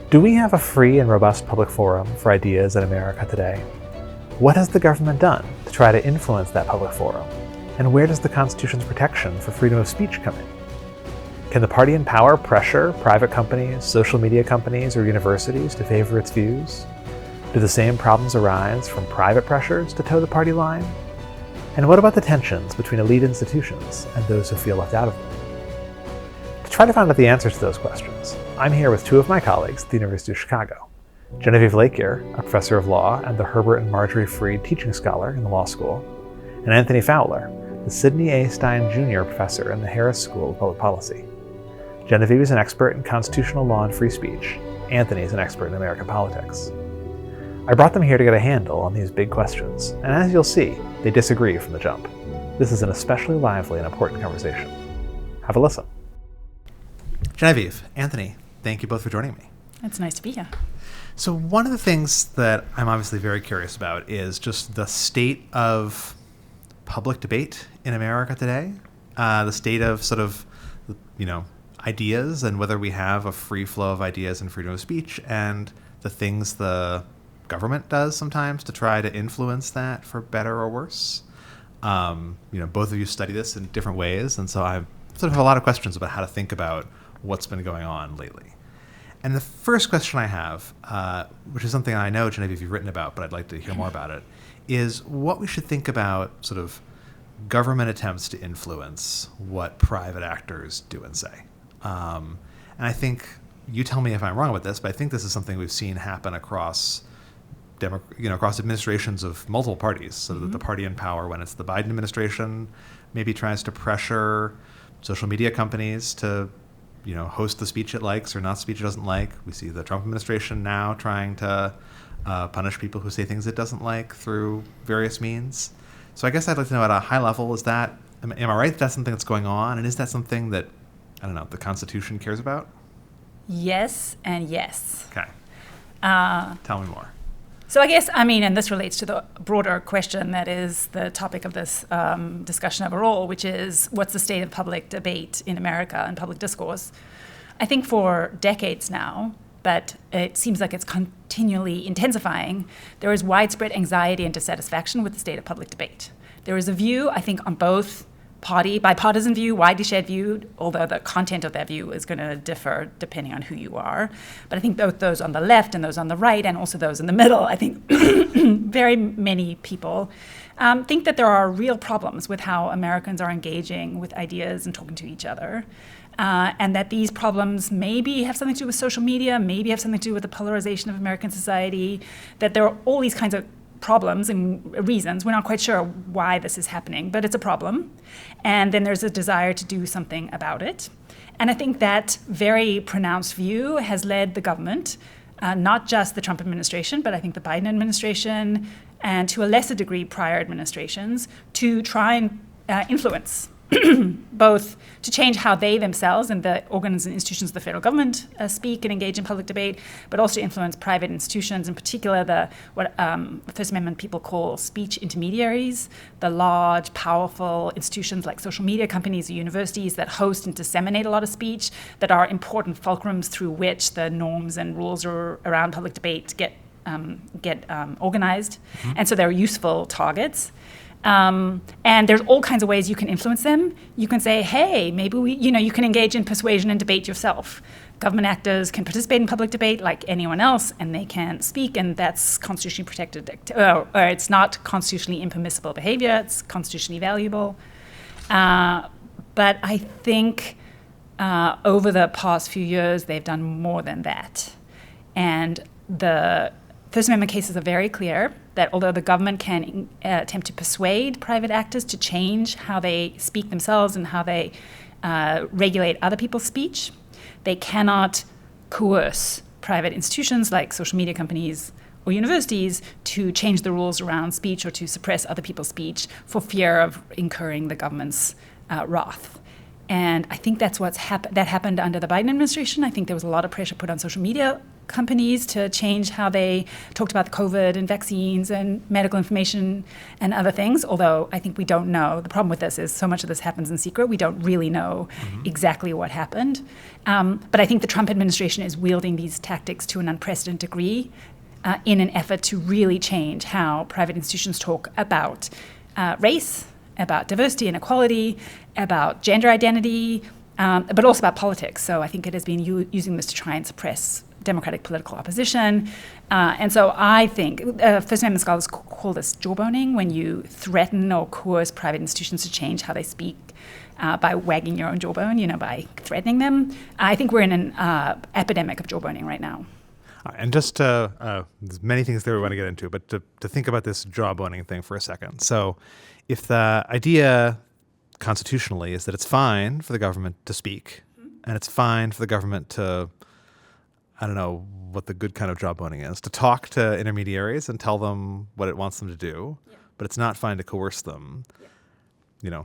Do we have a free and robust public forum for ideas in America today? What has the government done to try to influence that public forum? And where does the Constitution's protection for freedom of speech come in? Can the party in power pressure private companies, social media companies, or universities to favor its views? Do the same problems arise from private pressures to toe the party line? And what about the tensions between elite institutions and those who feel left out of them? To try to find out the answers to those questions, I'm here with two of my colleagues at the University of Chicago. Genevieve Lakier, a professor of law and the Herbert and Marjorie Freed Teaching Scholar in the law school, and Anthony Fowler, the Sidney A. Stein Jr. Professor in the Harris School of Public Policy. Genevieve is an expert in constitutional law and free speech. Anthony is an expert in American politics. I brought them here to get a handle on these big questions, and as you'll see, they disagree from the jump. This is an especially lively and important conversation. Have a listen. Genevieve, Anthony, thank you both for joining me. It's nice to be here. So one of the things that I'm obviously very curious about is just the state of public debate in America today, the state of sort of, ideas and whether we have a free flow of ideas and freedom of speech, and the things the government does sometimes to try to influence that for better or worse. Both of you study this in different ways, and so I sort of have a lot of questions about how to think about what's been going on lately. And the first question I have, which is something I know, Genevieve, you've written about, but I'd like to hear more about it, is what we should think about sort of government attempts to influence what private actors do and say. And I think, you tell me if I'm wrong about this, but I think this is something we've seen happen across across administrations of multiple parties, so that the party in power, when it's the Biden administration, maybe tries to pressure social media companies to host the speech it likes or not speech it doesn't like. We see the Trump administration now trying to punish people who say things it doesn't like through various means. So I guess I'd like to know at a high level, am I right that that's something that's going on? And is that something that, the Constitution cares about? Yes and yes. Okay. Tell me more. So I guess, and this relates to the broader question that is the topic of this discussion overall, which is what's the state of public debate in America and public discourse? I think for decades now, but it seems like it's continually intensifying, there is widespread anxiety and dissatisfaction with the state of public debate. There is a view, I think, on both bipartisan view, widely shared view, although the content of that view is going to differ depending on who you are. But I think both those on the left and those on the right, and also those in the middle, I think very many people think that there are real problems with how Americans are engaging with ideas and talking to each other. And that these problems maybe have something to do with social media, maybe have something to do with the polarization of American society, that there are all these kinds of problems and reasons. We're not quite sure why this is happening, but it's a problem. And then there's a desire to do something about it. And I think that very pronounced view has led the government, not just the Trump administration, but I think the Biden administration, and to a lesser degree prior administrations, to try and influence both to change how they themselves and the organs and institutions of the federal government speak and engage in public debate, but also influence private institutions, in particular what First Amendment people call speech intermediaries, the large, powerful institutions like social media companies or universities that host and disseminate a lot of speech, that are important fulcrums through which the norms and rules around public debate get organized. Mm-hmm. And so they're useful targets. And there's all kinds of ways you can influence them. You can say, hey, maybe you can engage in persuasion and debate yourself. Government actors can participate in public debate like anyone else, and they can speak, and that's constitutionally protected, or it's not constitutionally impermissible behavior, it's constitutionally valuable. But I think over the past few years, they've done more than that. And the First Amendment cases are very clear that although the government can attempt to persuade private actors to change how they speak themselves and how they regulate other people's speech, they cannot coerce private institutions like social media companies or universities to change the rules around speech or to suppress other people's speech for fear of incurring the government's wrath. And I think that's that happened under the Biden administration. I think there was a lot of pressure put on social media companies to change how they talked about the COVID and vaccines and medical information and other things, although I think we don't know. The problem with this is so much of this happens in secret. We don't really know exactly what happened. But I think the Trump administration is wielding these tactics to an unprecedented degree in an effort to really change how private institutions talk about race, about diversity and equality, about gender identity, but also about politics. So I think it has been using this to try and suppress democratic political opposition. And so I think First Amendment scholars call this jawboning, when you threaten or coerce private institutions to change how they speak by wagging your own jawbone, by threatening them. I think we're in an epidemic of jawboning right now. And just there's many things that we want to get into, but to think about this jawboning thing for a second. So if the idea constitutionally is that it's fine for the government to speak, and it's fine for the government to, I don't know what the good kind of jawboning is, to talk to intermediaries and tell them what it wants them to do, but it's not fine to coerce them.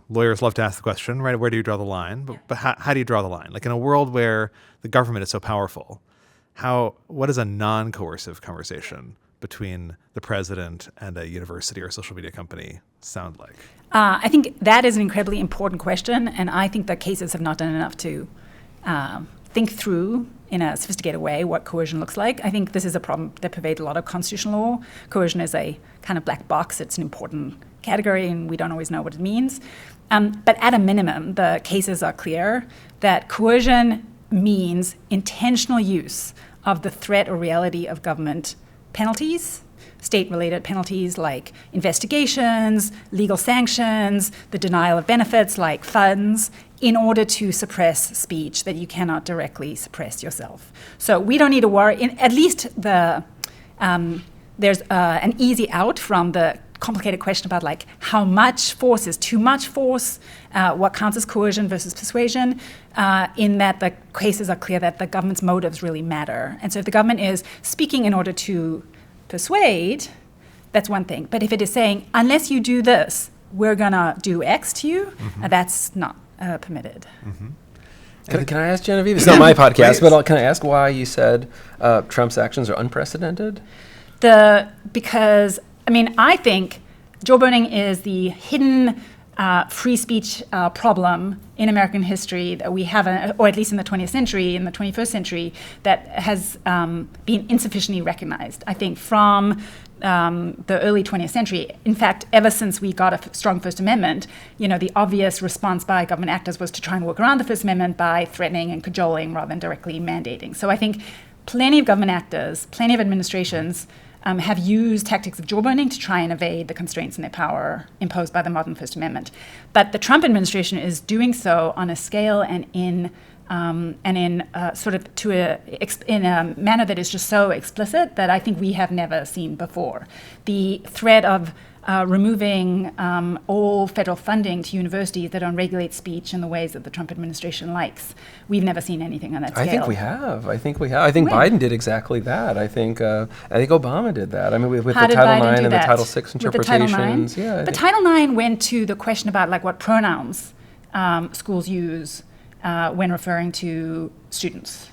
Lawyers love to ask the question, right? Where do you draw the line? But how do you draw the line? Like in a world where the government is so powerful, what is a non-coercive conversation between the president and a university or a social media company sound like? I think that is an incredibly important question, and I think the cases have not done enough to think through in a sophisticated way what coercion looks like. I think this is a problem that pervades a lot of constitutional law. Coercion is a kind of black box. It's an important category, and we don't always know what it means. But at a minimum, the cases are clear that coercion means intentional use of the threat or reality of government penalties, state-related penalties like investigations, legal sanctions, the denial of benefits like funds, in order to suppress speech that you cannot directly suppress yourself. So we don't need to worry. At least there's an easy out from the complicated question about like how much force is too much force, what counts as coercion versus persuasion, in that the cases are clear that the government's motives really matter. And so if the government is speaking in order to persuade, that's one thing. But if it is saying, unless you do this, we're going to do X to you, that's not permitted. Can I ask Genevieve? It's not my podcast, but can I ask why you said Trump's actions are unprecedented? Because I think jawboning is the hidden free speech problem in American history that we haven't, or at least in the 20th century, in the 21st century, that has been insufficiently recognized. I think from the early 20th century, in fact, ever since we got a strong First Amendment, the obvious response by government actors was to try and work around the First Amendment by threatening and cajoling rather than directly mandating. So I think plenty of government actors, plenty of administrations have used tactics of jawboning to try and evade the constraints in their power imposed by the modern First Amendment. But the Trump administration is doing so on a scale and in a manner that is just so explicit that I think we have never seen before. The threat of removing all federal funding to universities that don't regulate speech in the ways that the Trump administration likes. We've never seen anything on that scale. I think we have. I think Biden did exactly that. I think Obama did that. With the Title IX and the Title VI interpretations. The Title IX went to the question about like what pronouns schools use when referring to students.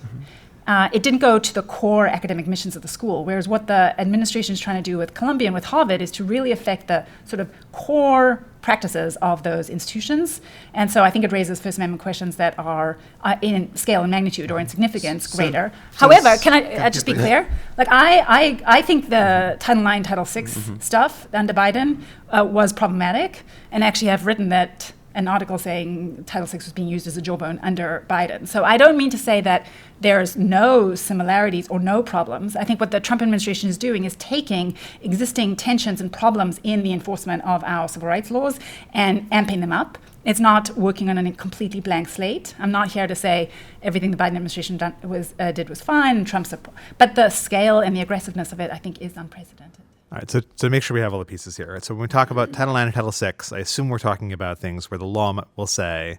It didn't go to the core academic missions of the school, whereas what the administration is trying to do with Columbia and with Harvard is to really affect the sort of core practices of those institutions. And so I think it raises First Amendment questions that are in scale and magnitude or in significance greater. However, can I just be clear? Like I think the Title IX, Title VI stuff under Biden was problematic, and actually I've written that an article saying Title VI was being used as a jawbone under Biden. So I don't mean to say that there's no similarities or no problems. I think what the Trump administration is doing is taking existing tensions and problems in the enforcement of our civil rights laws and amping them up. It's not working on a completely blank slate. I'm not here to say everything the Biden administration did was fine and Trump's, but the scale and the aggressiveness of it, I think, is unprecedented. All right, so to make sure we have all the pieces here. Right? So when we talk about Title IX and Title VI, I assume we're talking about things where the law will say,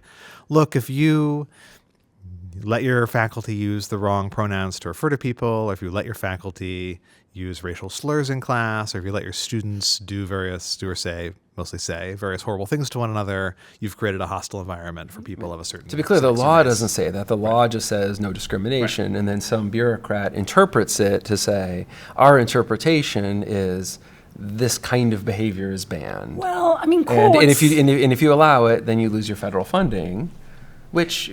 look, if you let your faculty use the wrong pronouns to refer to people, or if you let your faculty use racial slurs in class, or if you let your students do say mostly say various horrible things to one another. You've created a hostile environment for people of a certain. To be clear, the law race. doesn't say that. The law just says no discrimination, and then some bureaucrat interprets it to say our interpretation is this kind of behavior is banned. Well, I mean, courts. And if you allow it, then you lose your federal funding. Which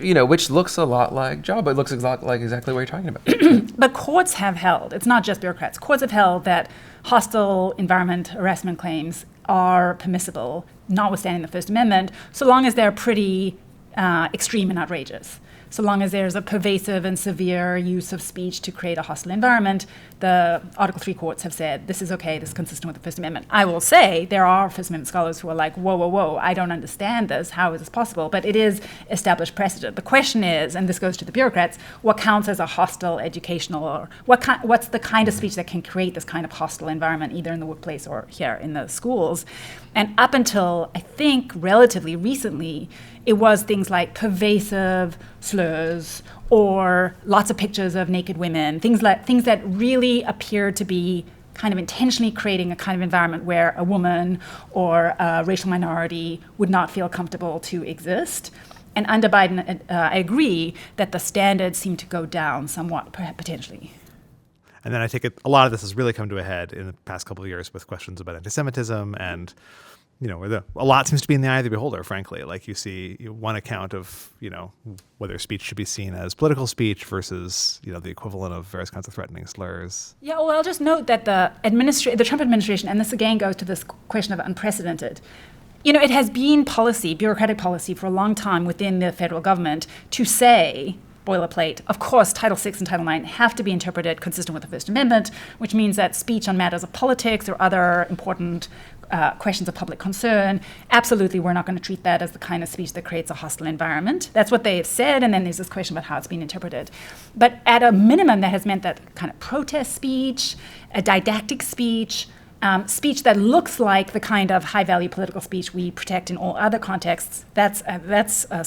looks a lot like job. It looks like exactly what you're talking about. But courts have held, it's not just bureaucrats, courts have held that hostile environment harassment claims are permissible, notwithstanding the First Amendment, so long as they're pretty extreme and outrageous. So long as there's a pervasive and severe use of speech to create a hostile environment, the Article 3 courts have said this is okay, this is consistent with the First Amendment. I will say there are First Amendment scholars who are like, whoa, I don't understand this, how is this possible? But it is established precedent. The question is, and this goes to the bureaucrats, what counts as a hostile educational, or what's the kind of speech that can create this kind of hostile environment, either in the workplace or here in the schools? And up until, I think, relatively recently, it was things like pervasive slurs or lots of pictures of naked women, things that really appeared to be kind of intentionally creating a kind of environment where a woman or a racial minority would not feel comfortable to exist. And under Biden, I agree that the standards seem to go down somewhat, potentially. And then I take it a lot of this has really come to a head in the past couple of years with questions about anti-Semitism and, where a lot seems to be in the eye of the beholder, frankly. Like you see one account of, whether speech should be seen as political speech versus, the equivalent of various kinds of threatening slurs. Yeah, well, I'll just note that the Trump administration, and this again goes to this question of unprecedented, it has been bureaucratic policy for a long time within the federal government to say, boilerplate, of course, Title VI and Title IX have to be interpreted consistent with the First Amendment, which means that speech on matters of politics or other important questions of public concern, absolutely we're not going to treat that as the kind of speech that creates a hostile environment. That's what they have said, and then there's this question about how it's being interpreted. But at a minimum, that has meant that kind of protest speech, a didactic speech, speech that looks like the kind of high-value political speech we protect in all other contexts, that's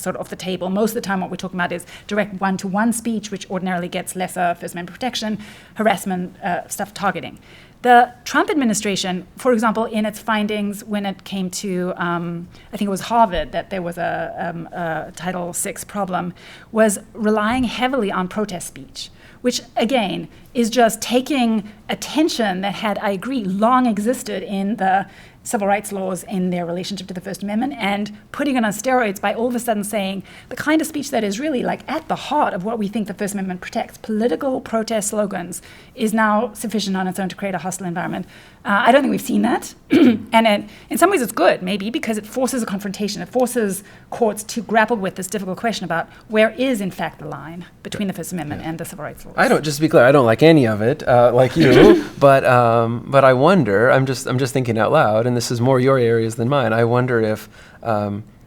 sort of off the table. Most of the time what we're talking about is direct one-to-one speech, which ordinarily gets lesser First Amendment protection, harassment, stuff targeting. The Trump administration, for example, in its findings when it came to, I think it was Harvard, that there was a Title VI problem, was relying heavily on protest speech, which, again, is just taking a tension that had, I agree, long existed in the civil rights laws in their relationship to the First Amendment and putting it on steroids by all of a sudden saying the kind of speech that is really like at the heart of what we think the First Amendment protects, political protest slogans, is now sufficient on its own to create a hostile environment. I don't think we've seen that. And in some ways it's good, maybe, because it forces a confrontation. It forces courts to grapple with this difficult question about where is, in fact, the line between the First Amendment and the civil rights laws. Just to be clear, I don't like any of it, like you, but I wonder, I'm just thinking out loud, and this is more your areas than mine, I wonder if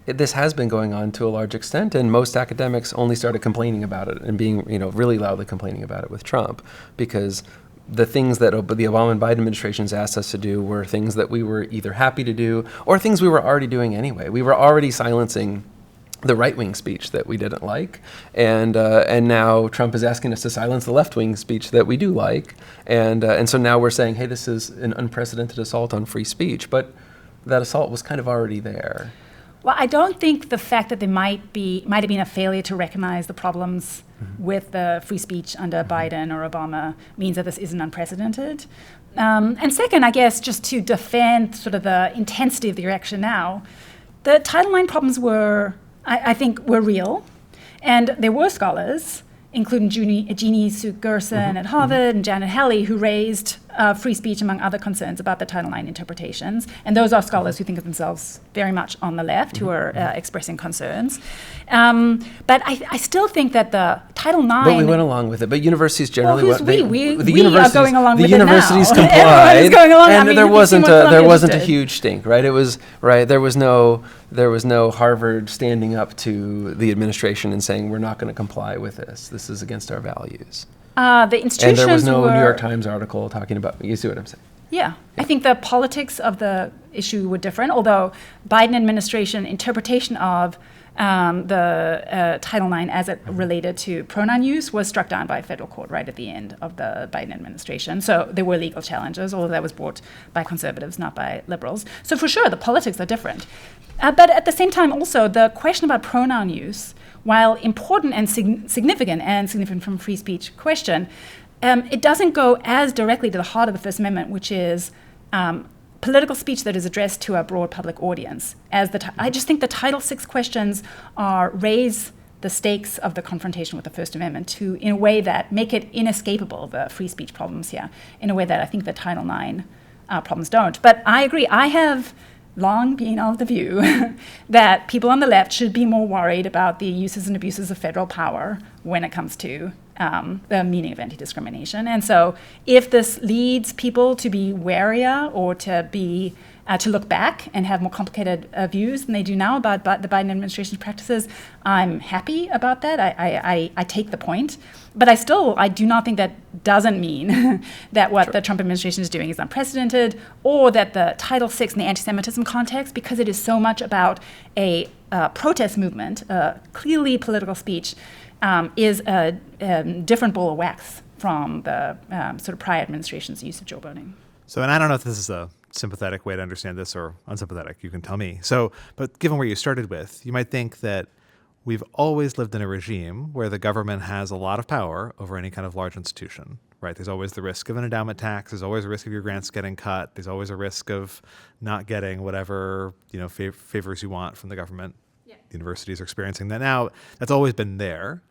this has been going on to a large extent, and most academics only started complaining about it and being, really loudly complaining about it with Trump, because the things that the Obama and Biden administrations asked us to do were things that we were either happy to do or things we were already doing anyway. We were already silencing the right-wing speech that we didn't like, and now Trump is asking us to silence the left-wing speech that we do like, and so now we're saying, hey, this is an unprecedented assault on free speech, but that assault was kind of already there. Well, I don't think the fact that there might have been a failure to recognize the problems with the free speech under Biden or Obama means that this isn't unprecedented. And second, I guess, just to defend sort of the intensity of the reaction now, the Title IX problems were real. And there were scholars, including Jeannie Suk Gerson at Harvard and Janet Halley, who raised free speech among other concerns about the Title IX interpretations. And those are scholars who think of themselves very much on the left, who are expressing concerns. But I still think that the Title IX... But we went along with it. But universities generally... Well, we are going along with it now. The universities complied. Everyone is going along. And there wasn't a huge stink, right? It was, right, there was no Harvard standing up to the administration and saying, we're not going to comply with this. This is against our values. The institutions and there was no New York Times article talking about, you see what I'm saying? Yeah. I think the politics of the issue were different, although Biden administration interpretation of the Title IX as it related to pronoun use was struck down by a federal court right at the end of the Biden administration. So there were legal challenges, although that was brought by conservatives, not by liberals. So for sure, the politics are different. But at the same time, also, the question about pronoun use, while important and significant from free speech question, it doesn't go as directly to the heart of the First Amendment, which is political speech that is addressed to a broad public audience. I just think the Title VI questions raise the stakes of the confrontation with the First Amendment in a way that make it inescapable, the free speech problems here, in a way that I think the Title IX problems don't. But I agree. I have long been of the view that people on the left should be more worried about the uses and abuses of federal power when it comes to the meaning of anti-discrimination. And so if this leads people to be warier or to look back and have more complicated views than they do now about the Biden administration's practices, I'm happy about that. I take the point. But I do not think that doesn't mean that what the Trump administration is doing is unprecedented, or that the Title VI in the anti-Semitism context, because it is so much about a protest movement, clearly political speech, is a different ball of wax from the sort of prior administration's use of jawboning. So, and I don't know if this is a sympathetic way to understand this or unsympathetic, you can tell me. So, but given where you started with, you might think that we've always lived in a regime where the government has a lot of power over any kind of large institution, right? There's always the risk of an endowment tax. There's always a risk of your grants getting cut. There's always a risk of not getting whatever, favors you want from the government. Yeah. Universities are experiencing that now. That's always been there.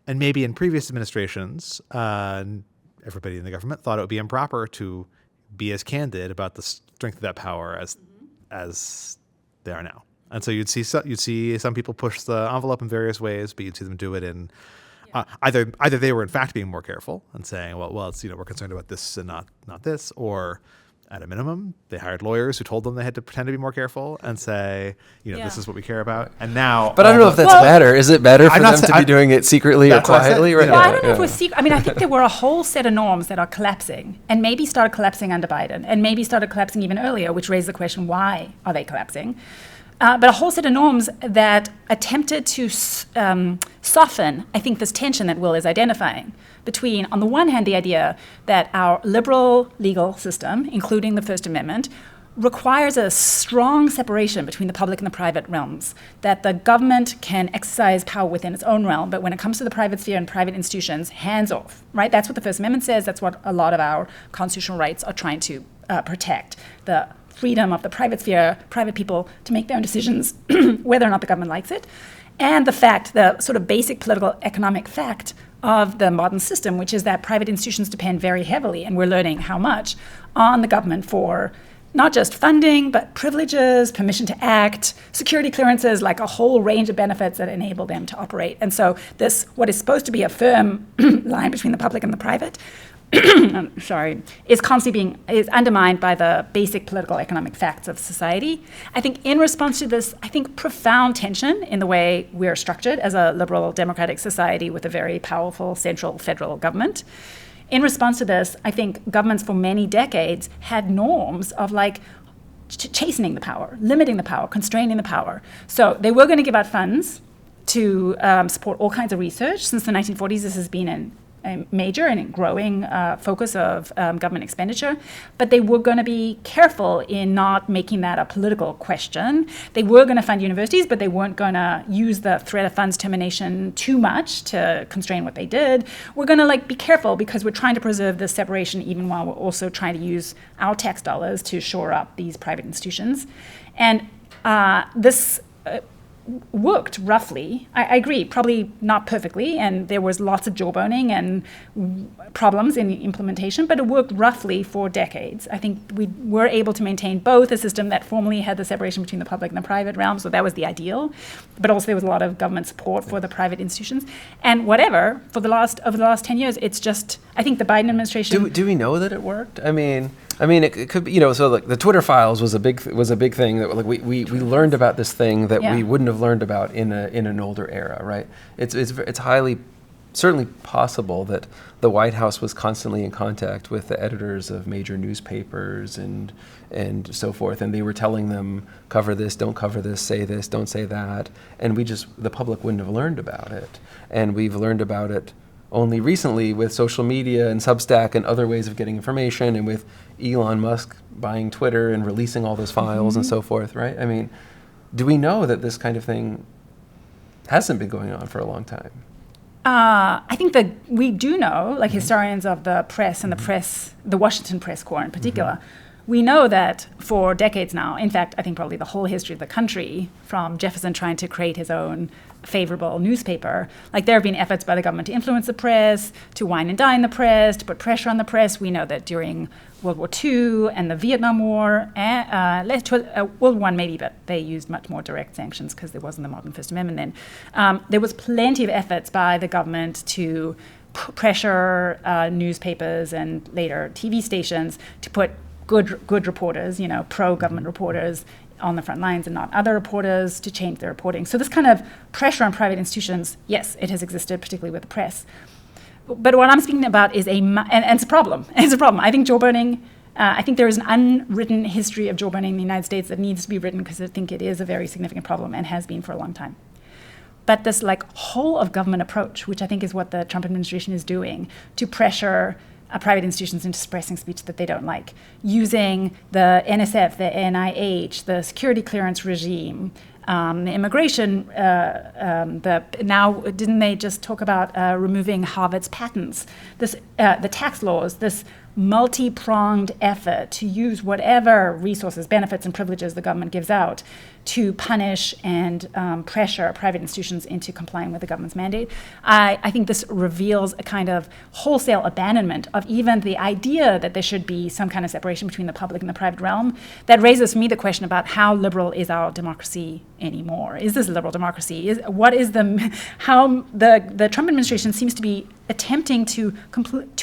And maybe in previous administrations, everybody in the government thought it would be improper to be as candid about the strength of that power as they are now. And so you'd see some people push the envelope in various ways, but you'd see them do it in either they were in fact being more careful and saying, well, it's we're concerned about this and not this, or at a minimum, they hired lawyers who told them they had to pretend to be more careful and say, this is what we care about. And now, but I don't know if that's better. Is it better for them to be doing it secretly or quietly? Right? Well, I don't know if we're secret. I mean, I think there were a whole set of norms that are collapsing, and maybe started collapsing under Biden, and maybe started collapsing even earlier, which raised the question: why are they collapsing? But a whole set of norms that attempted to soften, I think, this tension that Will is identifying between, on the one hand, the idea that our liberal legal system, including the First Amendment, requires a strong separation between the public and the private realms, that the government can exercise power within its own realm, but when it comes to the private sphere and private institutions, hands off, right? That's what the First Amendment says. That's what a lot of our constitutional rights are trying to protect. The freedom of the private sphere, private people to make their own decisions, whether or not the government likes it. And the sort of basic political economic fact of the modern system, which is that private institutions depend very heavily, and we're learning how much, on the government for not just funding, but privileges, permission to act, security clearances, like a whole range of benefits that enable them to operate. And so this, what is supposed to be a firm line between the public and the private, is undermined by the basic political economic facts of society. I think in response to this, profound tension in the way we're structured as a liberal democratic society with a very powerful central federal government. In response to this, I think governments for many decades had norms of chastening the power, limiting the power, constraining the power. So they were going to give out funds to support all kinds of research. Since the 1940s, this has been a major and growing focus of government expenditure, but they were going to be careful in not making that a political question. They were going to fund universities, but they weren't going to use the threat of funds termination too much to constrain what they did. We're going to be careful because we're trying to preserve this separation even while we're also trying to use our tax dollars to shore up these private institutions. And this worked roughly. I agree, probably not perfectly, and there was lots of jawboning and problems in the implementation, but it worked roughly for decades. I think we were able to maintain both a system that formally had the separation between the public and the private realm, so that was the ideal, but also there was a lot of government support for the private institutions. And over the last 10 years, it's just, I think the Biden administration... Do we know that it worked? I mean, it could be, so the Twitter files was a big thing that we learned about this thing that we wouldn't have learned about in an older era, right? It's highly certainly possible that the White House was constantly in contact with the editors of major newspapers and so forth, and they were telling them, cover this, don't cover this, don't say that, and the public wouldn't have learned about it. And we've learned about it only recently with social media and Substack and other ways of getting information, and with Elon Musk buying Twitter and releasing all those files and so forth, right? I mean, do we know that this kind of thing hasn't been going on for a long time? I think that we do know, like historians of the press and the Washington Press Corps in particular, we know that for decades now, in fact, I think probably the whole history of the country, from Jefferson trying to create his own favorable newspaper, like there have been efforts by the government to influence the press, to wine and dine the press, to put pressure on the press. We know that during World War II and the Vietnam War, World War I maybe, but they used much more direct sanctions because there wasn't the modern First Amendment then. There was plenty of efforts by the government to pressure newspapers and later TV stations to put good reporters, pro-government reporters on the front lines and not other reporters, to change their reporting. So this kind of pressure on private institutions, yes, it has existed, particularly with the press. But what I'm speaking about is and it's a problem. It's a problem. I think jawboning, I think there is an unwritten history of jawboning in the United States that needs to be written, because I think it is a very significant problem and has been for a long time. But this whole of government approach, which I think is what the Trump administration is doing to pressure private institutions into suppressing speech that they don't like, using the NSF, the NIH, the security clearance regime, the immigration, now didn't they just talk about removing Harvard's patents, the tax laws, this multi-pronged effort to use whatever resources, benefits, and privileges the government gives out to punish and pressure private institutions into complying with the government's mandate. I think this reveals a kind of wholesale abandonment of even the idea that there should be some kind of separation between the public and the private realm. That raises for me the question about how liberal is our democracy anymore? Is this a liberal democracy? How the Trump administration seems to be attempting to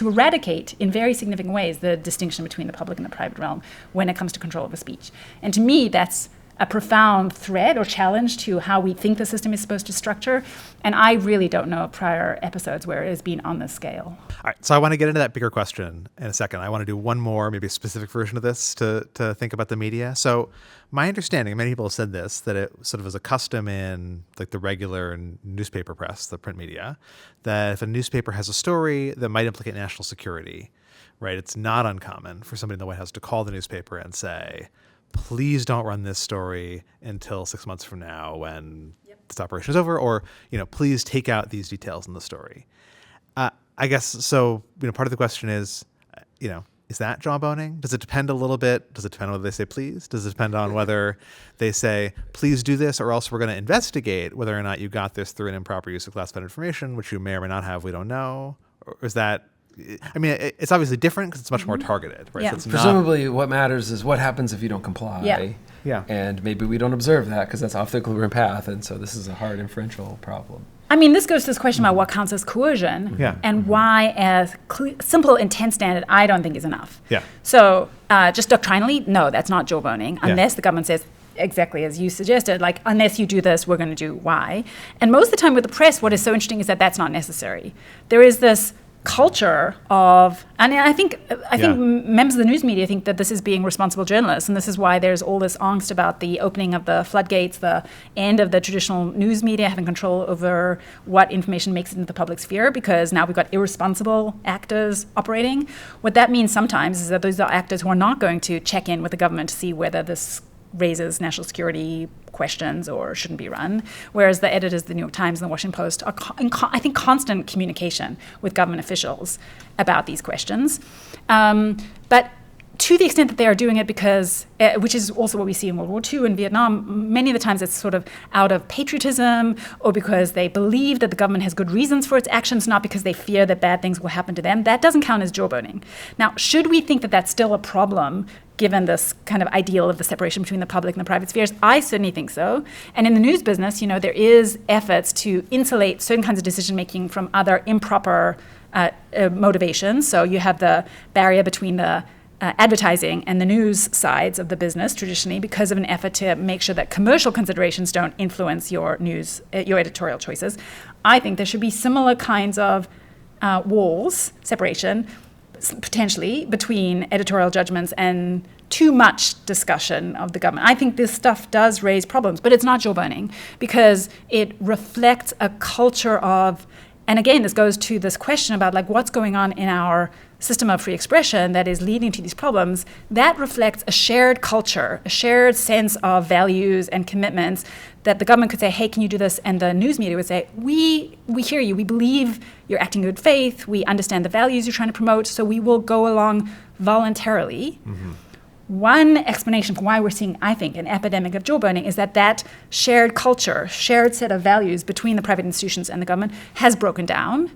eradicate in very significant ways the distinction between the public and the private realm when it comes to control of speech. And to me, that's a profound threat or challenge to how we think the system is supposed to structure. And I really don't know prior episodes where it has been on this scale. All right, so I want to get into that bigger question in a second. I want to do one more, maybe a specific version of this to think about the media. So my understanding, many people have said this, that it sort of is a custom in the regular newspaper press, the print media, that if a newspaper has a story that might implicate national security, right, it's not uncommon for somebody in the White House to call the newspaper and say, please don't run this story until 6 months from now when this operation is over, or, please take out these details in the story. I guess, so, part of the question is, is that jawboning? Does it depend a little bit? Does it depend on whether they say please? Does it depend on whether they say, please do this, or else we're going to investigate whether or not you got this through an improper use of classified information, which you may or may not have, we don't know? Or is that... it's obviously different because it's much more targeted, right? Yeah. So it's Presumably what matters is what happens if you don't comply. Yeah. And maybe we don't observe that because that's off the clear path, and so this is a hard inferential problem. This goes to this question about what counts as coercion and why a simple intent standard I don't think is enough. Yeah. So just doctrinally, no, that's not jawboning, unless the government says, exactly as you suggested, unless you do this, we're going to do Y. And most of the time with the press, what is so interesting is that that's not necessary. There is this culture of, and I think members of the news media think that this is being responsible journalists, and this is why there's all this angst about the opening of the floodgates, the end of the traditional news media having control over what information makes it into the public sphere, because now we've got irresponsible actors operating. What that means sometimes is that those are actors who are not going to check in with the government to see whether this raises national security questions or shouldn't be run, whereas the editors of the New York Times and the Washington Post are in constant communication with government officials about these questions. But to the extent that they are doing it because, which is also what we see in World War II and Vietnam, many of the times it's sort of out of patriotism or because they believe that the government has good reasons for its actions, not because they fear that bad things will happen to them. That doesn't count as jawboning. Now, should we think that that's still a problem given this kind of ideal of the separation between the public and the private spheres? I certainly think so. And in the news business, there is efforts to insulate certain kinds of decision-making from other improper motivations. So you have the barrier between the advertising and the news sides of the business traditionally because of an effort to make sure that commercial considerations don't influence your news, your editorial choices. I think there should be similar kinds of walls, separation, potentially, between editorial judgments and too much discussion of the government. I think this stuff does raise problems, but it's not jawboning because it reflects a culture of, and again, this goes to this question about like what's going on in our system of free expression that is leading to these problems. That reflects a shared culture, a shared sense of values and commitments that the government could say, hey, can you do this? And the news media would say, we hear you. We believe you're acting in good faith. We understand the values you're trying to promote, so we will go along voluntarily. Mm-hmm. One explanation for why we're seeing, I think, an epidemic of jawboning is that shared culture, shared set of values between the private institutions and the government has broken down.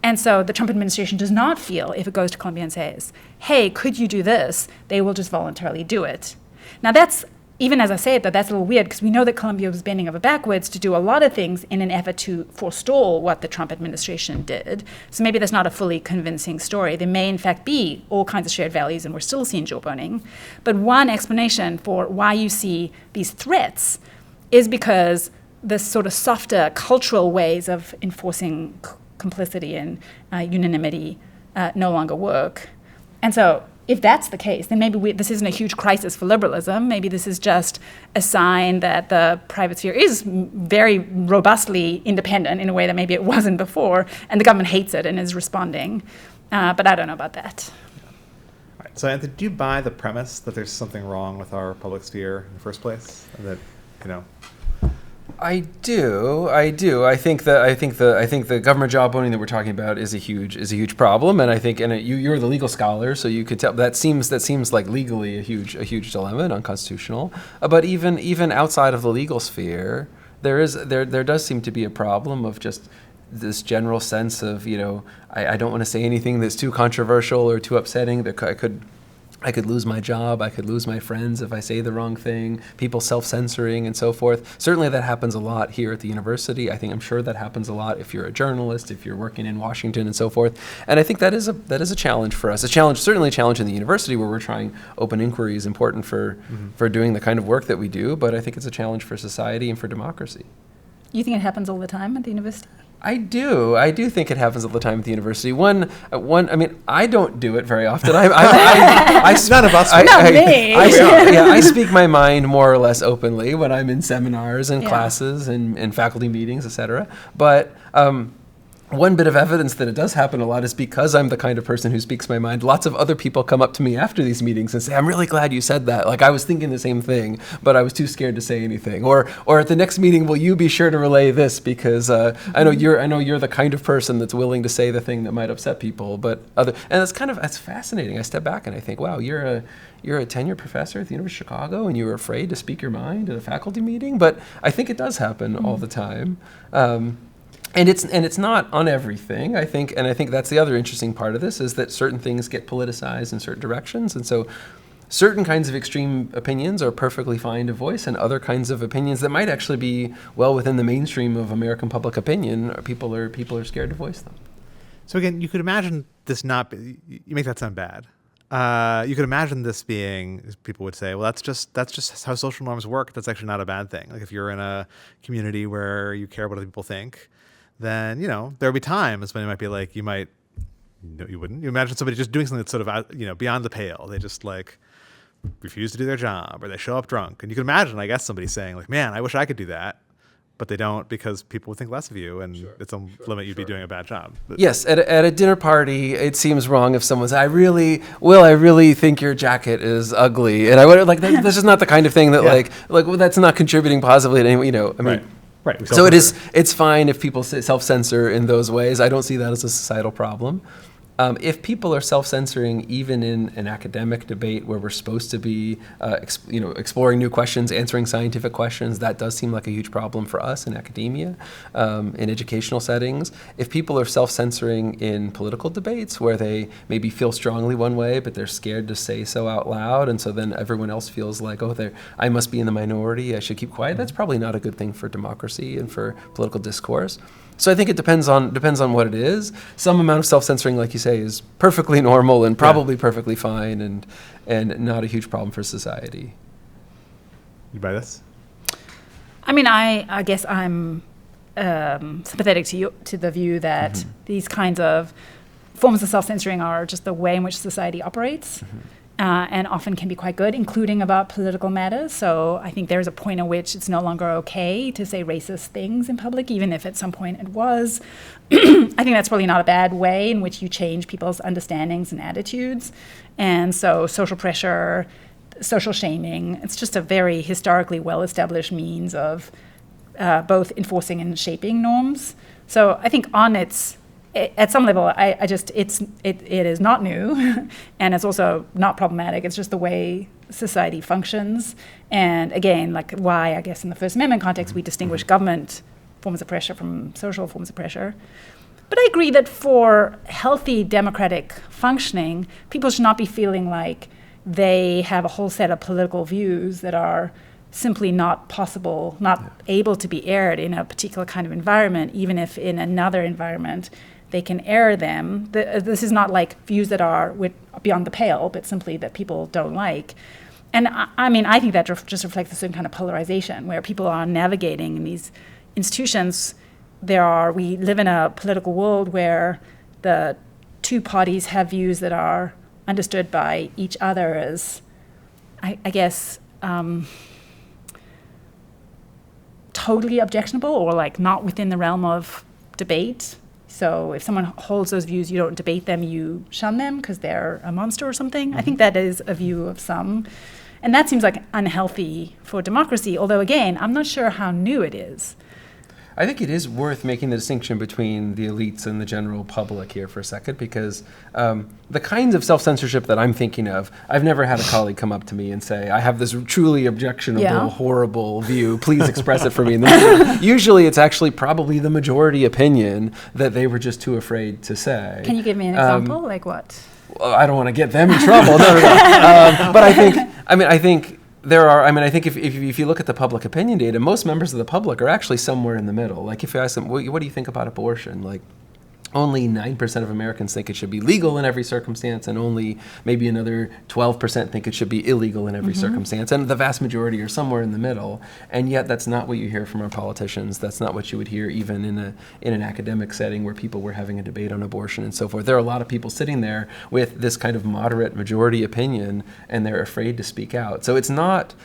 And so the Trump administration does not feel, if it goes to Columbia and says, hey, could you do this? They will just voluntarily do it. Now that's, even as I say it, that's a little weird because we know that Columbia was bending over backwards to do a lot of things in an effort to forestall what the Trump administration did. So maybe that's not a fully convincing story. There may in fact be all kinds of shared values and we're still seeing jawboning. But one explanation for why you see these threats is because the sort of softer cultural ways of enforcing complicity and unanimity no longer work. And so if that's the case, then maybe this isn't a huge crisis for liberalism. Maybe this is just a sign that the private sphere is very robustly independent in a way that maybe it wasn't before, and the government hates it and is responding. But I don't know about that. All right. So Anthony, do you buy the premise that there's something wrong with our public sphere in the first place? That, I do. I think the government jawboning that we're talking about is a huge problem, and I think, and you're the legal scholar, so you could tell that seems like legally a huge dilemma and unconstitutional. But even outside of the legal sphere, there does seem to be a problem of just this general sense of I don't want to say anything that's too controversial or too upsetting that I could lose my job, I could lose my friends if I say the wrong thing, people self-censoring and so forth. Certainly that happens a lot here at the university. I'm sure that happens a lot if you're a journalist, if you're working in Washington and so forth. And I think that is a challenge for us. Certainly a challenge in the university where we're trying open inquiry is important for doing the kind of work that we do, but I think it's a challenge for society and for democracy. You think it happens all the time at the university? I do think it happens all the time at the university. I mean, I don't do it very often. None of us. Not me. I speak my mind more or less openly when I'm in seminars and classes and faculty meetings, etc. But one bit of evidence that it does happen a lot is because I'm the kind of person who speaks my mind. Lots of other people come up to me after these meetings and say, I'm really glad you said that. Like I was thinking the same thing, but I was too scared to say anything. Or at the next meeting, will you be sure to relay this? Because I know you're the kind of person that's willing to say the thing that might upset people. And that's fascinating. I step back and I think, wow, you're a tenured professor at the University of Chicago and you were afraid to speak your mind at a faculty meeting. But I think it does happen all the time. And it's not on everything, I think, and I think that's the other interesting part of this is that certain things get politicized in certain directions, and so certain kinds of extreme opinions are perfectly fine to voice, and other kinds of opinions that might actually be well within the mainstream of American public opinion, people are scared to voice them. So again, you could imagine this you make that sound bad. You could imagine this being, people would say, well, that's just how social norms work. That's actually not a bad thing. Like if you're in a community where you care what other people think, then, there'll be times when it might be like, you wouldn't. You imagine somebody just doing something that's sort of out, beyond the pale. They just like refuse to do their job or they show up drunk. And you can imagine, I guess, somebody saying like, man, I wish I could do that. But they don't because people would think less of you and it's a limit you'd be doing a bad job. But yes, at a dinner party, it seems wrong if someone says, I really think your jacket is ugly. And I would like, that's just not the kind of thing that well, that's not contributing positively to anyone, Right. So it's fine if people self-censor in those ways. I don't see that as a societal problem. If people are self-censoring even in an academic debate where we're supposed to be exploring new questions, answering scientific questions, that does seem like a huge problem for us in academia, in educational settings. If people are self-censoring in political debates where they maybe feel strongly one way, but they're scared to say so out loud, and so then everyone else feels like, I must be in the minority, I should keep quiet, that's probably not a good thing for democracy and for political discourse. So I think it depends on what it is. Some amount of self-censoring, like you say, is perfectly normal and probably perfectly fine and not a huge problem for society. You buy this? I mean, I guess I'm sympathetic to the view that these kinds of forms of self-censoring are just the way in which society operates, and often can be quite good, including about political matters. So I think there's a point at which it's no longer okay to say racist things in public, even if at some point it was. I think that's probably not a bad way in which you change people's understandings and attitudes. And so social pressure, social shaming, it's just a very historically well-established means of both enforcing and shaping norms. So I think at some level, it is not new, and it's also not problematic. It's just the way society functions. And again, like why, I guess, in the First Amendment context, we distinguish government forms of pressure from social forms of pressure. But I agree that for healthy democratic functioning, people should not be feeling like they have a whole set of political views that are simply not possible, not able to be aired in a particular kind of environment, even if in another environment they can air them. This is not like views that are beyond the pale, but simply that people don't like. And I mean, I think that just reflects a certain kind of polarization where people are navigating in these institutions. We live in a political world where the two parties have views that are understood by each other as, I guess, totally objectionable or like not within the realm of debate. So if someone holds those views, you don't debate them, you shun them because they're a monster or something. I think that is a view of some. And that seems like unhealthy for democracy, although again, I'm not sure how new it is. I think it is worth making the distinction between the elites and the general public here for a second, because the kinds of self-censorship that I'm thinking of, I've never had a colleague come up to me and say, I have this truly objectionable, horrible view, please express it for me. And usually it's actually probably the majority opinion that they were just too afraid to say. Can you give me an example? Like what? Well, I don't want to get them in trouble. No. But I think if you look at the public opinion data, most members of the public are actually somewhere in the middle. Like if you ask them, what do you think about abortion? Like only 9% of Americans think it should be legal in every circumstance, and only maybe another 12% think it should be illegal in every circumstance. And the vast majority are somewhere in the middle. And yet that's not what you hear from our politicians. That's not what you would hear even in an academic setting where people were having a debate on abortion and so forth. There are a lot of people sitting there with this kind of moderate majority opinion, and they're afraid to speak out. So it's not...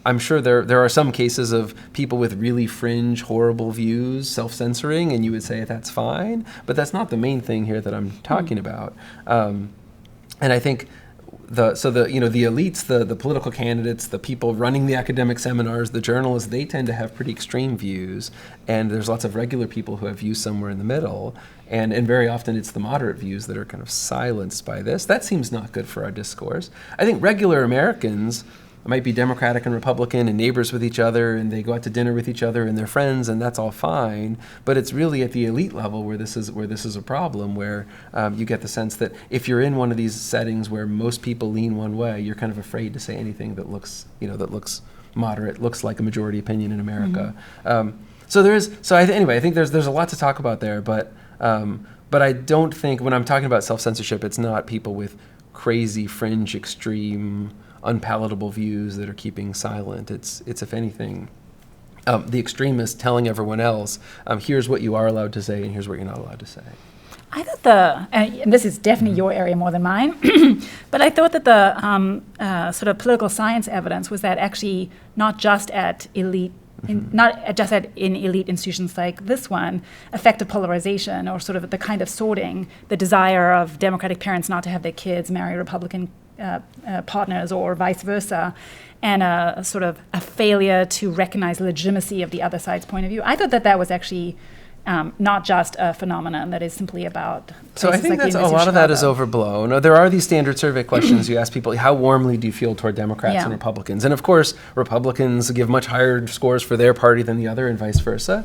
I'm sure there are some cases of people with really fringe, horrible views, self-censoring, and you would say that's fine, but that's not the main thing here that I'm talking about. And I think the elites, the political candidates, the people running the academic seminars, the journalists, they tend to have pretty extreme views, and there's lots of regular people who have views somewhere in the middle, and very often it's the moderate views that are kind of silenced by this. That seems not good for our discourse. I think regular Americans might be Democratic and Republican and neighbors with each other, and they go out to dinner with each other and they're friends, and that's all fine. But it's really at the elite level where this is a problem, where you get the sense that if you're in one of these settings where most people lean one way, you're kind of afraid to say anything that looks moderate, looks like a majority opinion in America. I think there's a lot to talk about there, but I don't think when I'm talking about self-censorship, it's not people with crazy, fringe, extreme, unpalatable views that are keeping silent. It's if anything, the extremists telling everyone else, here's what you are allowed to say and here's what you're not allowed to say. I thought and this is definitely your area more than mine, but I thought that the sort of political science evidence was that actually not just at elite, not just in elite institutions like this one, effective polarization or sort of the kind of sorting, the desire of Democratic parents not to have their kids marry Republican partners or vice versa, and a sort of a failure to recognize legitimacy of the other side's point of view. I thought that was actually not just a phenomenon that is simply about. So I think that's a lot of that is overblown. There are these standard survey questions. You ask people, how warmly do you feel toward Democrats and Republicans? And of course, Republicans give much higher scores for their party than the other and vice versa.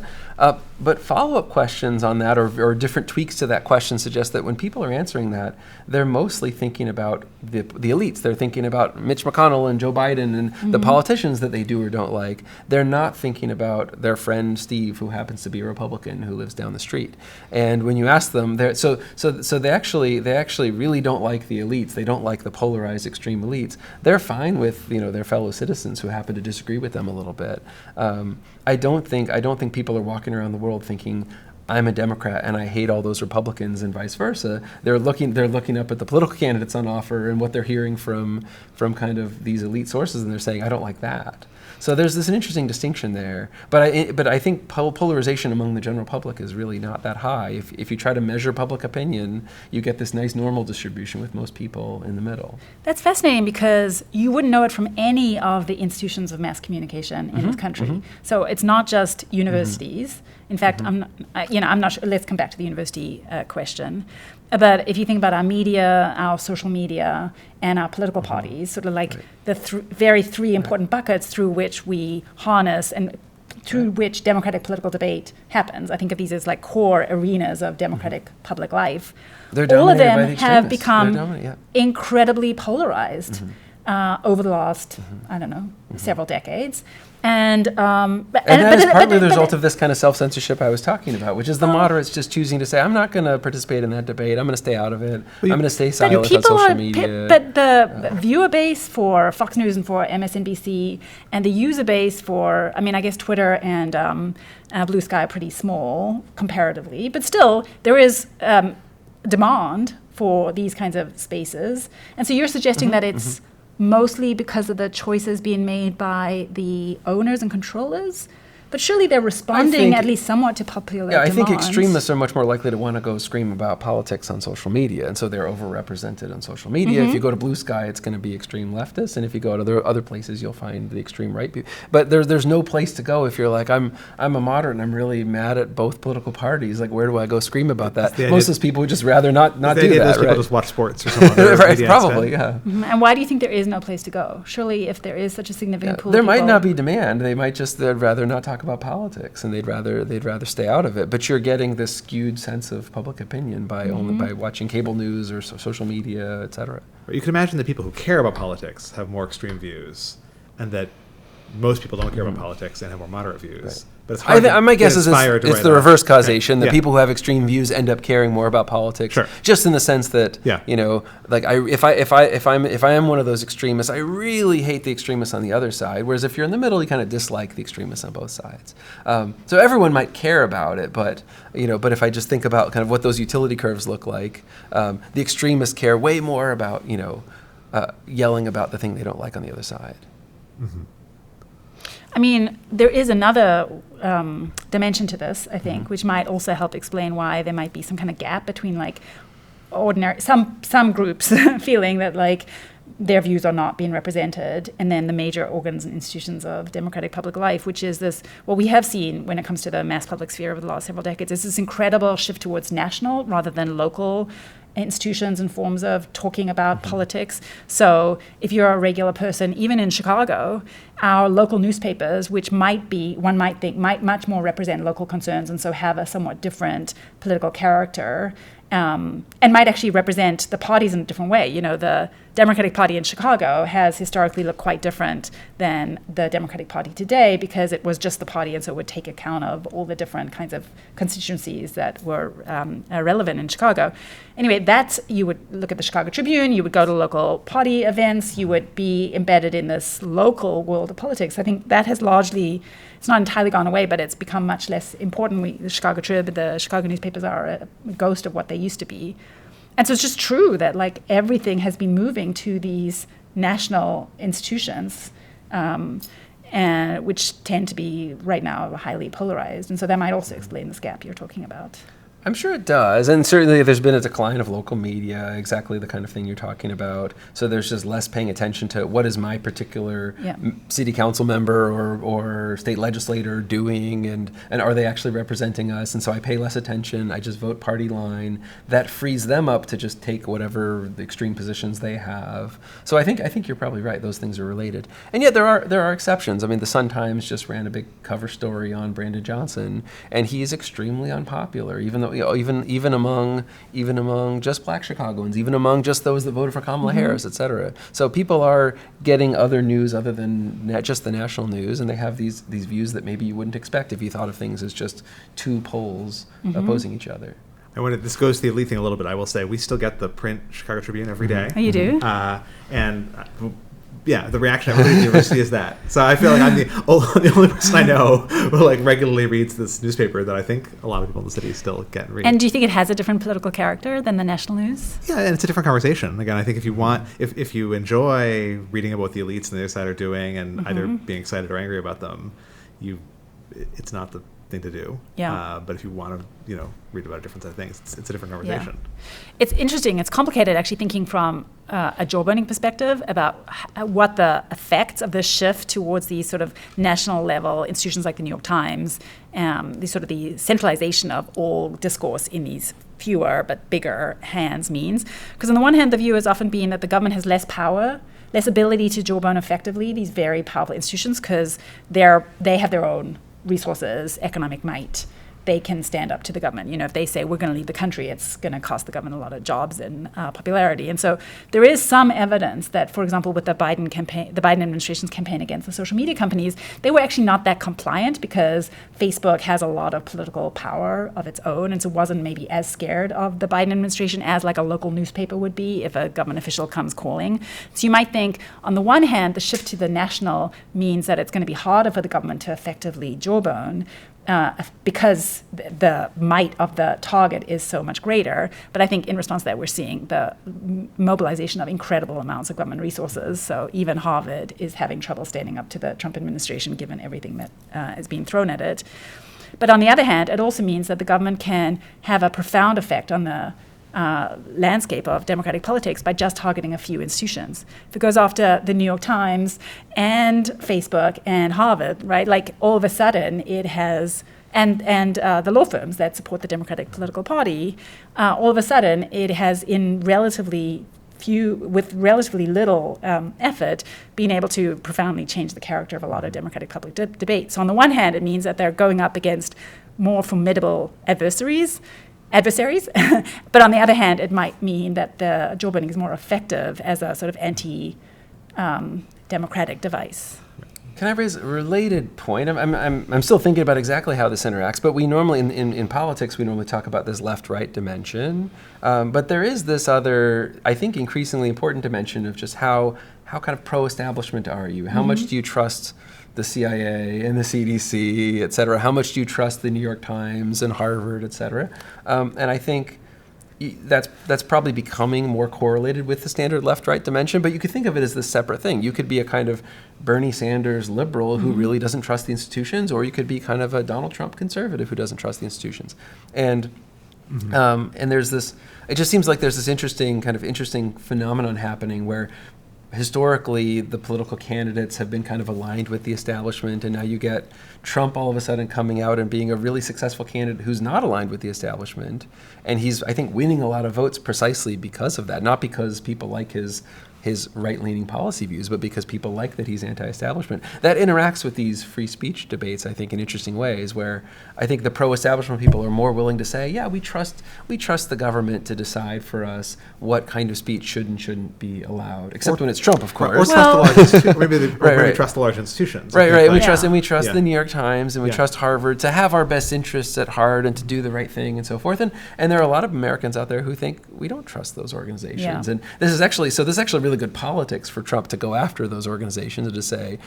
But follow-up questions on that or different tweaks to that question suggest that when people are answering that, they're mostly thinking about the elites. They're thinking about Mitch McConnell and Joe Biden and the politicians that they do or don't like. They're not thinking about their friend Steve, who happens to be a Republican, who lives down the street. And when you ask them, so they actually really don't like the elites. They don't like the polarized extreme elites. They're fine with their fellow citizens who happen to disagree with them a little bit. I don't think people are walking around the world thinking, I'm a Democrat and I hate all those Republicans and vice versa. They're looking up at the political candidates on offer and what they're hearing from kind of these elite sources, and they're saying, I don't like that. So there's an interesting distinction there. But I think polarization among the general public is really not that high. If you try to measure public opinion, you get this nice normal distribution with most people in the middle. That's fascinating because you wouldn't know it from any of the institutions of mass communication in this country. So it's not just universities. In fact, I'm not sure. Let's come back to the university question. But if you think about our media, our social media, and our political parties, sort of like the three important buckets through which we harness and through which democratic political debate happens. I think of these as like core arenas of democratic public life. All of them have become incredibly polarized over the last, I don't know, several decades. And that is partly the result of this kind of self-censorship I was talking about, which is the moderates just choosing to say, I'm not going to participate in that debate. I'm going to stay out of it. I'm going to stay silent on social media. But the viewer base for Fox News and for MSNBC and the user base for, I guess Twitter and Blue Sky are pretty small comparatively. But still, there is demand for these kinds of spaces. And so you're suggesting that it's mostly because of the choices being made by the owners and controllers? But surely they're responding at least somewhat to popular demands. I think extremists are much more likely to want to go scream about politics on social media, and so they're overrepresented on social media. If you go to Blue Sky, it's going to be extreme leftists, and if you go to other places, you'll find the extreme right people. But there's no place to go if you're like, I'm a moderate and I'm really mad at both political parties. Like, where do I go scream about that? Most of those people would just rather not do that. Those people just watch sports or something. Right, probably, yeah. And why do you think there is no place to go? Surely, if there is such a significant pool of there people, might not be demand. They'd rather not talk about politics, and they'd rather stay out of it. But you're getting this skewed sense of public opinion by watching cable news or social media, et cetera. You can imagine that people who care about politics have more extreme views, and that most people don't care about politics and have more moderate views. Right. But it's hard my guess is it's the reverse causation. Right. The people who have extreme views end up caring more about politics. Sure. Just in the sense that like if I am one of those extremists, I really hate the extremists on the other side. Whereas if you're in the middle, you kind of dislike the extremists on both sides. So everyone might care about it, but if I just think about kind of what those utility curves look like, the extremists care way more about yelling about the thing they don't like on the other side. Mm-hmm. There is another dimension to this, I think, which might also help explain why there might be some kind of gap between like ordinary some groups feeling that like their views are not being represented, and then the major organs and institutions of democratic public life, which is this, what we have seen when it comes to the mass public sphere over the last several decades, is this incredible shift towards national rather than local institutions and forms of talking about politics. So if you're a regular person, even in Chicago, our local newspapers, which one might think might much more represent local concerns and so have a somewhat different political character, and might actually represent the parties in a different way. The Democratic Party in Chicago has historically looked quite different than the Democratic Party today because it was just the party, and so it would take account of all the different kinds of constituencies that were relevant in Chicago. Anyway, you would look at the Chicago Tribune, you would go to local party events, you would be embedded in this local world of politics. I think that has largely, it's not entirely gone away, but it's become much less important. The Chicago Trib, the Chicago newspapers are a ghost of what they used to be. And so it's just true that like everything has been moving to these national institutions, and which tend to be right now highly polarized. And so that might also explain this gap you're talking about. I'm sure it does, and certainly there's been a decline of local media, exactly the kind of thing you're talking about. So there's just less paying attention to what is my particular city council member or state legislator doing, and are they actually representing us? And so I pay less attention. I just vote party line. That frees them up to just take whatever the extreme positions they have. So I think you're probably right. Those things are related, and yet there are exceptions. The Sun-Times just ran a big cover story on Brandon Johnson, and he's extremely unpopular, even though even among just Black Chicagoans, even among just those that voted for Kamala Harris, et cetera. So people are getting other news other than just the national news, and they have these views that maybe you wouldn't expect if you thought of things as just two poles opposing each other. And when this goes to the elite thing a little bit, I will say we still get the print Chicago Tribune every day. Oh, you do? Yeah, the reaction at the university is that. So I feel like I'm the only person I know who like regularly reads this newspaper that I think a lot of people in the city still get and read. And do you think it has a different political character than the national news? Yeah, and it's a different conversation. Again, I think if you enjoy reading about what the elites on the other side are doing and either being excited or angry about them, it's not the thing to do. Yeah. But if you want to, read about a different set of things, it's a different conversation. Yeah. It's interesting. It's complicated actually thinking from a jawboning perspective about what the effects of this shift towards these sort of national level institutions like the New York Times, the centralization of all discourse in these fewer but bigger hands means. Because on the one hand, the view has often been that the government has less power, less ability to jawbone effectively these very powerful institutions because they have their own resources, economic might. They can stand up to the government. If they say we're going to leave the country, it's going to cost the government a lot of jobs and popularity. And so there is some evidence that, for example, with the Biden administration's campaign against the social media companies, they were actually not that compliant because Facebook has a lot of political power of its own, and so wasn't maybe as scared of the Biden administration as like a local newspaper would be if a government official comes calling. So you might think, on the one hand, the shift to the national means that it's going to be harder for the government to effectively jawbone, because the might of the target is so much greater. But I think in response to that, we're seeing the mobilization of incredible amounts of government resources. So even Harvard is having trouble standing up to the Trump administration, given everything that is being thrown at it. But on the other hand, it also means that the government can have a profound effect on the landscape of democratic politics by just targeting a few institutions. If it goes after the New York Times and Facebook and Harvard, right, like all of a sudden it has, and the law firms that support the Democratic political party, all of a sudden it has with relatively little effort, been able to profoundly change the character of a lot of democratic public debate. So on the one hand, it means that they're going up against more formidable adversaries, but on the other hand, it might mean that the jawboning is more effective as a sort of anti-democratic device. Can I raise a related point? I'm still thinking about exactly how this interacts, but we normally, in politics, we normally talk about this left-right dimension. But there is this other, I think, increasingly important dimension of just how kind of pro-establishment are you? How much do you trust the CIA and the CDC, et cetera? How much do you trust the New York Times and Harvard, et cetera? And I think that's probably becoming more correlated with the standard left-right dimension, but you could think of it as this separate thing. You could be a kind of Bernie Sanders liberal who really doesn't trust the institutions, or you could be kind of a Donald Trump conservative who doesn't trust the institutions. And and there's this, it just seems like there's this interesting phenomenon happening where historically the political candidates have been kind of aligned with the establishment, and now you get Trump all of a sudden coming out and being a really successful candidate who's not aligned with the establishment, and he's, I think, winning a lot of votes precisely because of that, not because people like his right-leaning policy views, but because people like that he's anti-establishment. That interacts with these free speech debates, I think, in interesting ways, where I think the pro-establishment people are more willing to say, yeah, we trust the government to decide for us what kind of speech should and shouldn't be allowed, except when it's Trump, of course. Or trust the large institutions. Maybe we trust the large institutions. Right. We trust Yeah. the New York Times, and we trust Harvard to have our best interests at heart and to do the right thing and so forth. And there are a lot of Americans out there who think we don't trust those organizations. Yeah. And this is actually really good politics for Trump to go after those organizations and to say,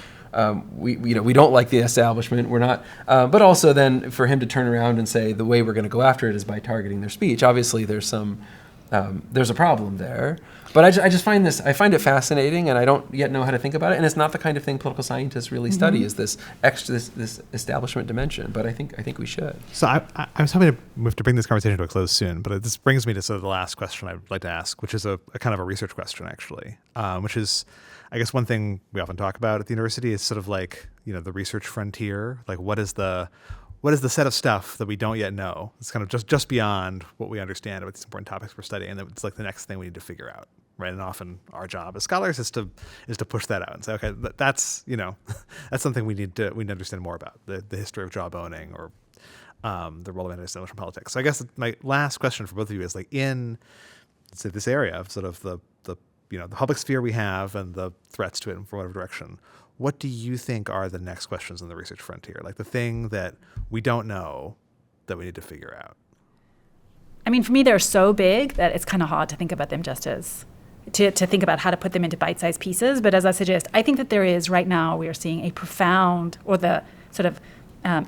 we don't like the establishment, we're not, but also then for him to turn around and say the way we're going to go after it is by targeting their speech. Obviously, there's a problem there, but I find it fascinating, and I don't yet know how to think about it. And it's not the kind of thing political scientists really study, is this establishment dimension. But I think we should. So I'm hoping we have to bring this conversation to a close soon, but this brings me to sort of the last question I'd like to ask, which is a kind of a research question, actually, which is, I guess one thing we often talk about at the university is sort of like, the research frontier. Like, what is the set of stuff that we don't yet know? It's kind of just beyond what we understand about these important topics we're studying, and it's like the next thing we need to figure out, right? And often our job as scholars is to push that out and say, okay, that's that's something we need to understand more about, the history of jawboning, or the role of anti-establishment politics. So I guess my last question for both of you is, like, in, let's say, this area of sort of the public sphere we have and the threats to it from whatever direction, what do you think are the next questions in the research frontier? Like the thing that we don't know that we need to figure out? I mean, for me, they're so big that it's kind of hard to think about them just as, to think about how to put them into bite-sized pieces. But as I suggest, I think that there is, right now, we are seeing a profound, or the sort of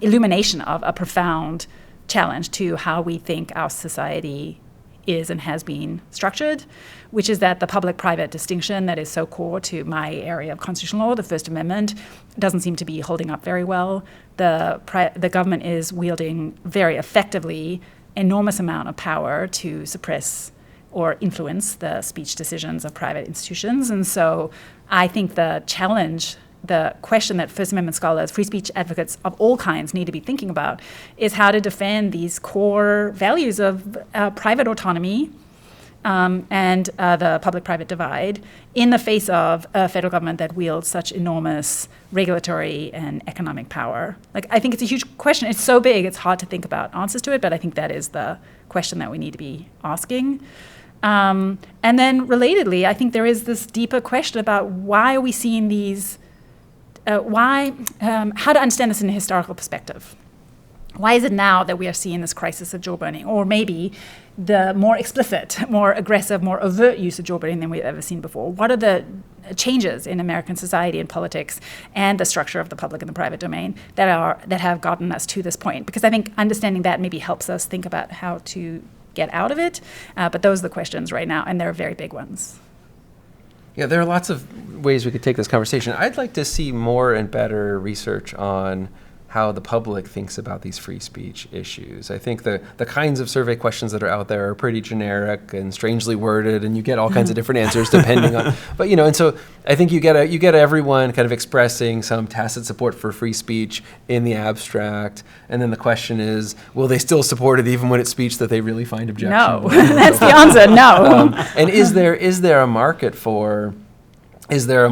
illumination of a profound challenge to how we think our society is and has been structured, which is that the public-private distinction that is so core to my area of constitutional law, the First Amendment, doesn't seem to be holding up very well. The government is wielding very effectively enormous amount of power to suppress or influence the speech decisions of private institutions. And so I think the challenge, the question that First Amendment scholars, free speech advocates of all kinds need to be thinking about is how to defend these core values of private autonomy and the public-private divide in the face of a federal government that wields such enormous regulatory and economic power. Like, I think it's a huge question. It's so big, it's hard to think about answers to it, but I think that is the question that we need to be asking. And then relatedly, I think there is this deeper question about why are we seeing these, how to understand this in a historical perspective. Why is it now that we are seeing this crisis of jaw burning, or maybe the more explicit, more aggressive, more overt use of jaw burning than we've ever seen before? What are the changes in American society and politics and the structure of the public and the private domain that have gotten us to this point? Because I think understanding that maybe helps us think about how to get out of it. But those are the questions right now, and they're very big ones. Yeah, there are lots of ways we could take this conversation. I'd like to see more and better research on how the public thinks about these free speech issues. I think the kinds of survey questions that are out there are pretty generic and strangely worded, and you get all kinds of different answers depending on. But and so I think you get everyone kind of expressing some tacit support for free speech in the abstract, and then the question is, will they still support it even when it's speech that they really find objectionable? No, that's the answer. No. And is there a market for? Is there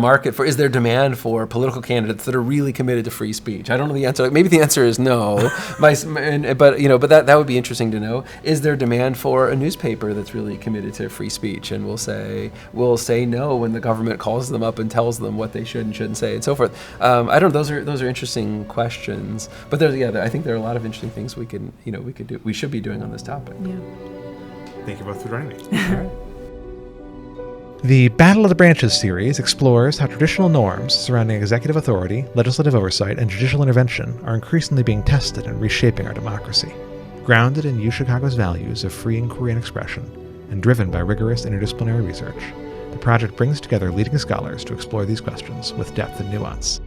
demand for political candidates that are really committed to free speech? I don't know the answer. Maybe the answer is no. But that would be interesting to know. Is there demand for a newspaper that's really committed to free speech and will say no when the government calls them up and tells them what they should and shouldn't say, and so forth? I don't know. Those are interesting questions. But I think there are a lot of interesting things we should be doing on this topic. Yeah. Thank you both for joining me. All right. The Battle of the Branches series explores how traditional norms surrounding executive authority, legislative oversight, and judicial intervention are increasingly being tested and reshaping our democracy. Grounded in UChicago's values of free inquiry and expression, and driven by rigorous interdisciplinary research, the project brings together leading scholars to explore these questions with depth and nuance.